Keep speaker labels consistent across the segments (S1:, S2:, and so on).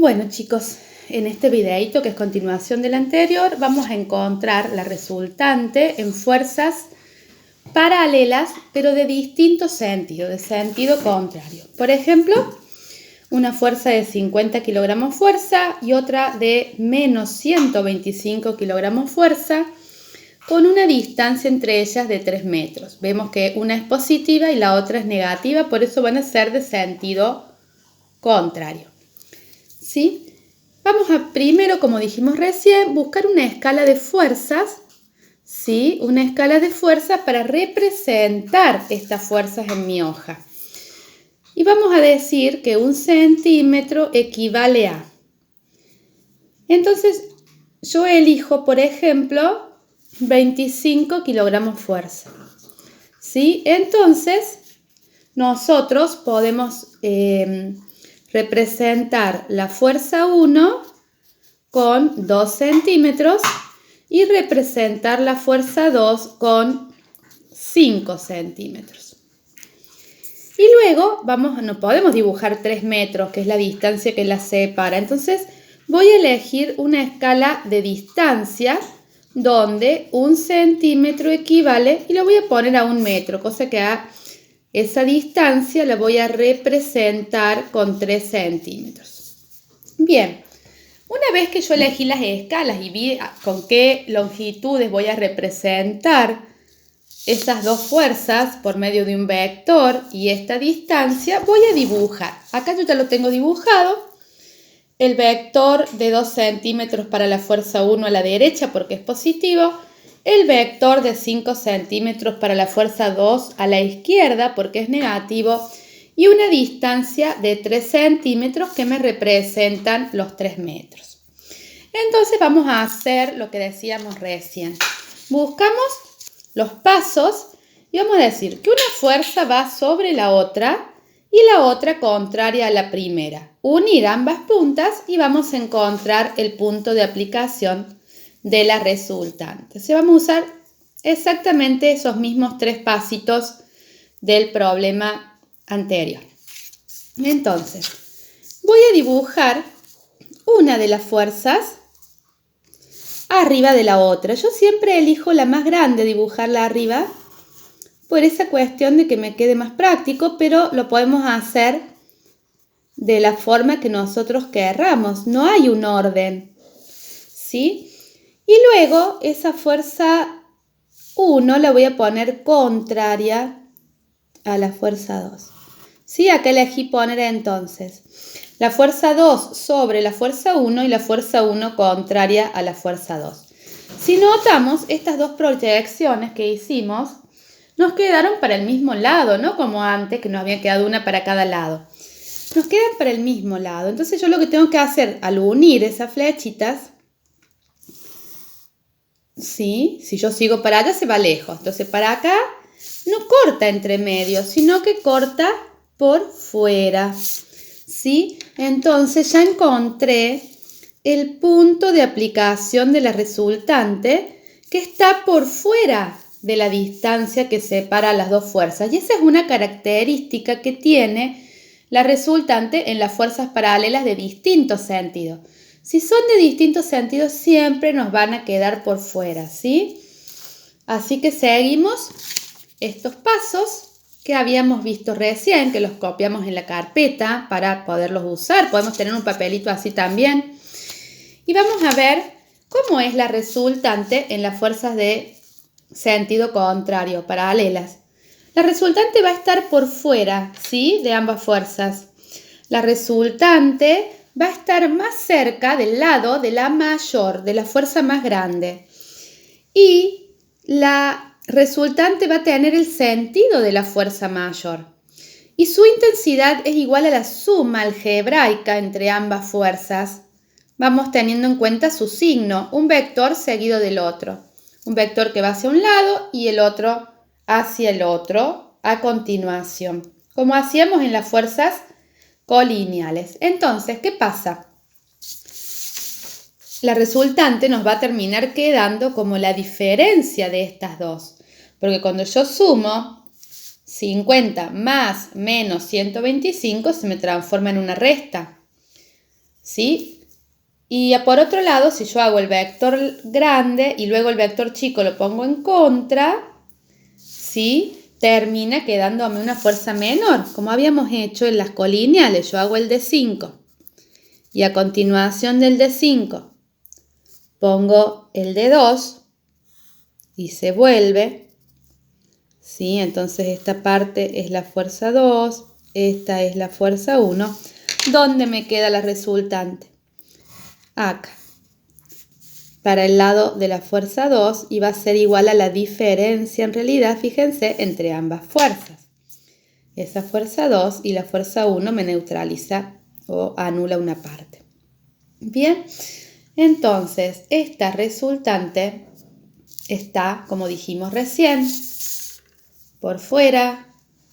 S1: Bueno chicos, en este videito que es continuación del anterior vamos a encontrar la resultante en fuerzas paralelas pero de distinto sentido, de sentido contrario. Por ejemplo, una fuerza de 50 kilogramos fuerza y otra de menos 125 kilogramos fuerza con una distancia entre ellas de 3 metros. Vemos que una es positiva y la otra es negativa, por eso van a ser de sentido contrario. ¿Sí? Vamos a primero, como dijimos recién, buscar una escala de fuerzas, ¿sí? Una escala de fuerzas para representar estas fuerzas en mi hoja. Y vamos a decir que 1 centímetro equivale a. Entonces, yo elijo, por ejemplo, 25 kilogramos fuerza. ¿Sí? Entonces, nosotros podemos representar la fuerza 1 con 2 centímetros y representar la fuerza 2 con 5 centímetros. Y luego no podemos dibujar 3 metros, que es la distancia que las separa. Entonces voy a elegir una escala de distancia donde 1 centímetro equivale y lo voy a poner a 1 metro, cosa que a esa distancia la voy a representar con 3 centímetros. Bien, una vez que yo elegí las escalas y vi con qué longitudes voy a representar estas dos fuerzas por medio de un vector y esta distancia, voy a dibujar. Acá yo ya lo tengo dibujado. El vector de 2 centímetros para la fuerza 1 a la derecha porque es positivo. El vector de 5 centímetros para la fuerza 2 a la izquierda porque es negativo. Y una distancia de 3 centímetros que me representan los 3 metros. Entonces vamos a hacer lo que decíamos recién. Buscamos los pasos y vamos a decir que una fuerza va sobre la otra y la otra contraria a la primera. Unir ambas puntas y vamos a encontrar el punto de aplicación de la resultante. Se vamos a usar exactamente esos mismos 3 pasitos del problema anterior. Entonces, voy a dibujar una de las fuerzas arriba de la otra. Yo siempre elijo la más grande, dibujarla arriba, por esa cuestión de que me quede más práctico, pero lo podemos hacer de la forma que nosotros querramos. No hay un orden, ¿sí? Y luego esa fuerza 1 la voy a poner contraria a la fuerza 2. ¿Sí? Acá elegí poner entonces la fuerza 2 sobre la fuerza 1 y la fuerza 1 contraria a la fuerza 2. Si notamos, estas dos proyecciones que hicimos nos quedaron para el mismo lado, no como antes que nos había quedado una para cada lado. Nos quedan para el mismo lado. Entonces yo lo que tengo que hacer al unir esas flechitas, ¿sí? Si yo sigo para allá se va lejos. Entonces para acá no corta entre medio, sino que corta por fuera, ¿sí? Entonces ya encontré el punto de aplicación de la resultante que está por fuera de la distancia que separa las dos fuerzas. Y esa es una característica que tiene la resultante en las fuerzas paralelas de distintos sentidos. Si son de distintos sentidos, siempre nos van a quedar por fuera, ¿sí? Así que seguimos estos pasos que habíamos visto recién, que los copiamos en la carpeta para poderlos usar. Podemos tener un papelito así también. Y vamos a ver cómo es la resultante en las fuerzas de sentido contrario, paralelas. La resultante va a estar por fuera, ¿sí? De ambas fuerzas. La resultante va a estar más cerca del lado de la mayor, de la fuerza más grande. Y la resultante va a tener el sentido de la fuerza mayor. Y su intensidad es igual a la suma algebraica entre ambas fuerzas. Vamos teniendo en cuenta su signo, un vector seguido del otro. Un vector que va hacia un lado y el otro hacia el otro a continuación, como hacíamos en las fuerzas colineales. Entonces, ¿qué pasa? La resultante nos va a terminar quedando como la diferencia de estas dos, porque cuando yo sumo 50 más menos 125 se me transforma en una resta. ¿sí? Y por otro lado, si yo hago el vector grande y luego el vector chico lo pongo en contra, ¿sí? Termina quedándome una fuerza menor, como habíamos hecho en las colineales. Yo hago el de 5 y a continuación del de 5 pongo el de 2 y se vuelve, ¿sí? Entonces esta parte es la fuerza 2, esta es la fuerza 1. ¿Dónde me queda la resultante? Acá, para el lado de la fuerza 2, y va a ser igual a la diferencia en realidad, fíjense, entre ambas fuerzas. Esa fuerza 2 y la fuerza 1 me neutraliza o anula una parte. Bien, entonces esta resultante está, como dijimos recién, por fuera,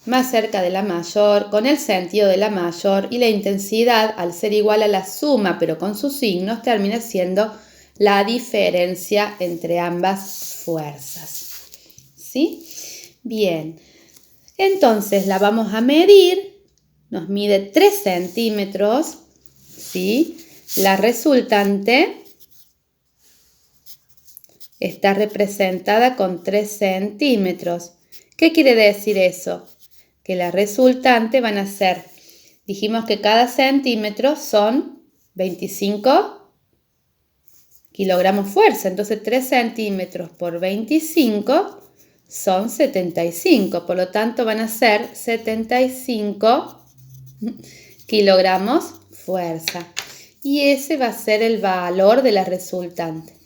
S1: más cerca de la mayor, con el sentido de la mayor, y la intensidad, al ser igual a la suma pero con sus signos, termina siendo la diferencia entre ambas fuerzas. ¿Sí? Bien, entonces la vamos a medir, nos mide 3 centímetros, ¿sí? La resultante está representada con 3 centímetros. ¿Qué quiere decir eso? Que la resultante van a ser, dijimos que cada centímetro son 25 kilogramos fuerza, entonces 3 centímetros por 25 son 75, por lo tanto van a ser 75 kilogramos fuerza. Y ese va a ser el valor de la resultante.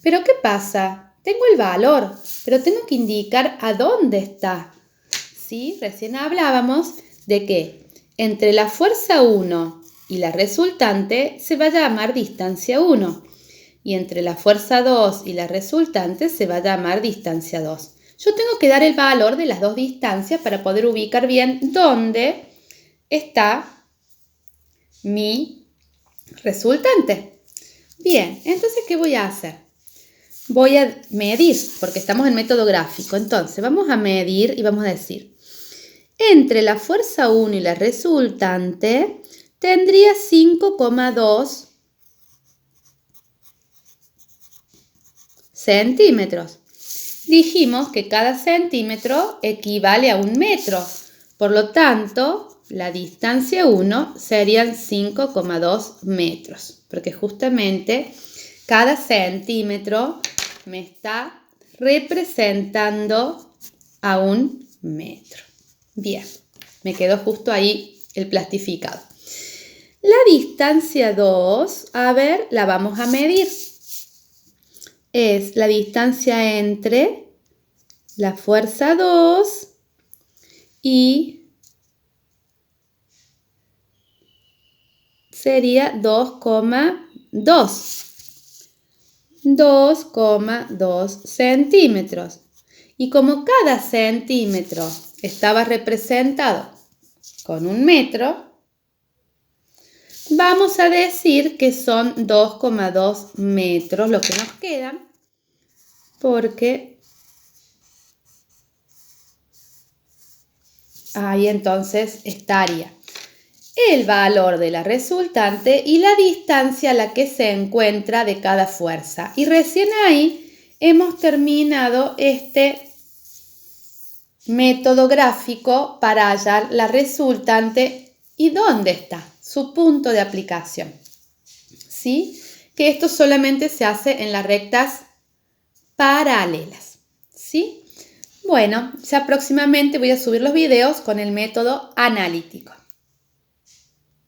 S1: Pero ¿qué pasa? Tengo el valor, pero tengo que indicar a dónde está. ¿Sí? Recién hablábamos de que entre la fuerza 1 y la resultante se va a llamar distancia 1. Y entre la fuerza 2 y la resultante se va a llamar distancia 2. Yo tengo que dar el valor de las dos distancias para poder ubicar bien dónde está mi resultante. Bien, entonces, ¿qué voy a hacer? Voy a medir, porque estamos en método gráfico. Entonces, vamos a medir y vamos a decir, entre la fuerza 1 y la resultante, tendría 5,2 centímetros. Dijimos que cada centímetro equivale a 1 metro. Por lo tanto, la distancia 1 serían 5,2 metros. Porque justamente cada centímetro me está representando a 1 metro. Bien, me quedó justo ahí el plastificado. La distancia 2, a ver, la vamos a medir. Es la distancia entre la fuerza 2 y sería 2,2 centímetros. Y como cada centímetro estaba representado con 1 metro, vamos a decir que son 2,2 metros lo que nos quedan, porque ahí entonces estaría el valor de la resultante y la distancia a la que se encuentra de cada fuerza. Y recién ahí hemos terminado este método gráfico para hallar la resultante y dónde está su punto de aplicación. ¿Sí? Que esto solamente se hace en las rectas paralelas. ¿Sí? Bueno, ya próximamente voy a subir los videos con el método analítico.